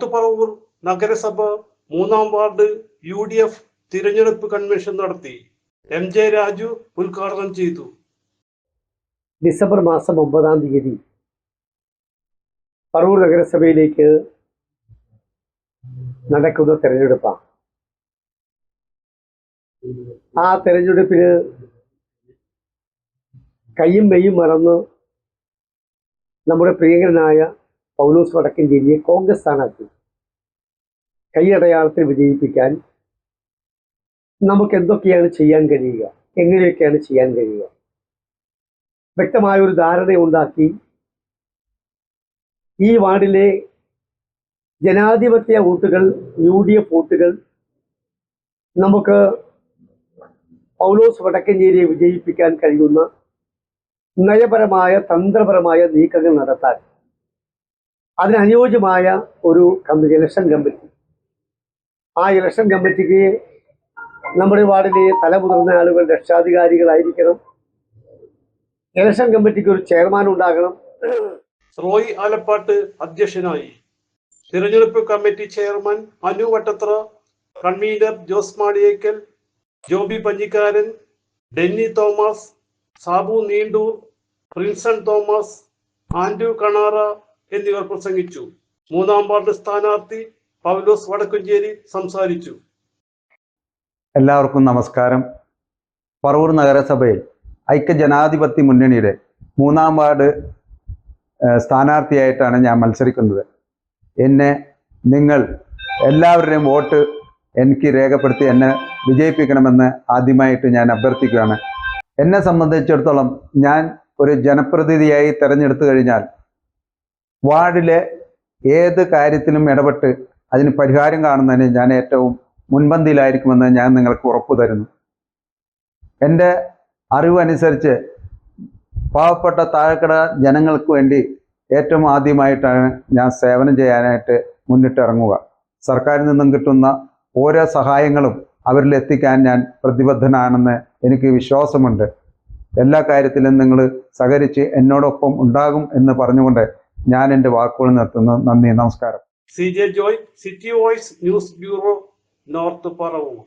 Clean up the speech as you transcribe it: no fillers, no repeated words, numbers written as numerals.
North Paravur നഗരസഭ 3-ാം ward UDF തിരഞ്ഞെടുപ്പ് convention നടത്തി. MJ രാജു ഉദ്ഘാടനം ചെയ്തു. ഡിസംബർ മാസം 9-ാം തീയതി പറവൂർ നഗരസഭയിലേക്ക് നടക്കുന്ന തെരഞ്ഞെടുപ്പാണ്. ആ തെരഞ്ഞെടുപ്പിന് കയ്യും മെയ്യും മറന്ന് നമ്മുടെ പ്രിയങ്കരനായ പൗലോസ് വടക്കഞ്ചേരിയെ കോൺഗ്രസ് സ്ഥാനാർത്ഥി കൈയടയാളത്തിൽ വിജയിപ്പിക്കാൻ നമുക്ക് എന്തൊക്കെയാണ് ചെയ്യാൻ കഴിയുക, എങ്ങനെയൊക്കെയാണ് ചെയ്യാൻ കഴിയുക, വ്യക്തമായൊരു ധാരണയുണ്ടാക്കി ഈ വാർഡിലെ ജനാധിപത്യ വോട്ടുകൾ, UDF വോട്ടുകൾ നമുക്ക് പൗലോസ് വടക്കഞ്ചേരിയെ വിജയിപ്പിക്കാൻ കഴിയുന്ന നയപരമായ തന്ത്രപരമായ നീക്കങ്ങൾ നടത്താൻ അതിനനുയോജ്യമായ ഒരു ഇലക്ഷൻ കമ്മിറ്റി, ആ ഇലക്ഷൻ കമ്മിറ്റിക്ക് നമ്മുടെ വാർഡിലെ തലമുതിർന്ന ആളുകൾ രക്ഷാധികാരികളായിരിക്കണം. ഇലക്ഷൻ കമ്മിറ്റിക്ക് ഒരു ചെയർമാൻ ഉണ്ടാകണം. റോയ് ആലപ്പാട്ട് അധ്യക്ഷനായി. തിരഞ്ഞെടുപ്പ് committee chairman Anu Vattathra, convener Jose Maliyekkal, Joby Panjikkaran, Denny Thomas, Sabu Neendoor, Prinson Thomas, Andrew Kanara എന്നിവർ പ്രസംഗിച്ചു. 3-ാം വാർഡ് സ്ഥാനാർത്ഥി പൗലോസ് വടക്കഞ്ചേരി സംസാരിച്ചു. എല്ലാവർക്കും നമസ്കാരം. പറവൂർ നഗരസഭയിൽ ഐക്യജനാധിപത്യ മുന്നണിയുടെ 3-ാം വാർഡ് സ്ഥാനാർത്ഥിയായിട്ടാണ് ഞാൻ മത്സരിക്കുന്നത്. എന്നെ നിങ്ങൾ എല്ലാവരുടെയും വോട്ട് എനിക്ക് രേഖപ്പെടുത്തി എന്നെ വിജയിപ്പിക്കണമെന്ന് ആദ്യമായിട്ട് ഞാൻ അഭ്യർത്ഥിക്കുകയാണ്. എന്നെ സംബന്ധിച്ചിടത്തോളം ഞാൻ ഒരു ജനപ്രതിനിധിയായി തിരഞ്ഞെടുത്തു കഴിഞ്ഞാൽ വാർഡിലെ ഏത് കാര്യത്തിലും ഇടപെട്ട് അതിന് പരിഹാരം കാണുന്നതിന് ഞാൻ ഏറ്റവും മുൻപന്തിയിലായിരിക്കുമെന്ന് ഞാൻ നിങ്ങൾക്ക് ഉറപ്പു തരുന്നു. എൻ്റെ അറിവനുസരിച്ച് പാവപ്പെട്ട താഴെക്കട ജനങ്ങൾക്ക് വേണ്ടി ഏറ്റവും ആദ്യമായിട്ടാണ് ഞാൻ സേവനം ചെയ്യാനായിട്ട് മുന്നിട്ടിറങ്ങുക. സർക്കാരിൽ നിന്നും കിട്ടുന്ന ഓരോ സഹായങ്ങളും അവരിൽ എത്തിക്കാൻ ഞാൻ പ്രതിബദ്ധനാണെന്ന് എനിക്ക് വിശ്വാസമുണ്ട്. എല്ലാ കാര്യത്തിലും നിങ്ങൾ സഹകരിച്ച് എന്നോടൊപ്പം ഉണ്ടാകും എന്ന് പറഞ്ഞുകൊണ്ട് ഞാൻ എൻ്റെ വാക്കുകൾ നിർത്തുന്നു. നന്ദി, നമസ്കാരം. CJ Joy, city voice news bureau, north Paravur.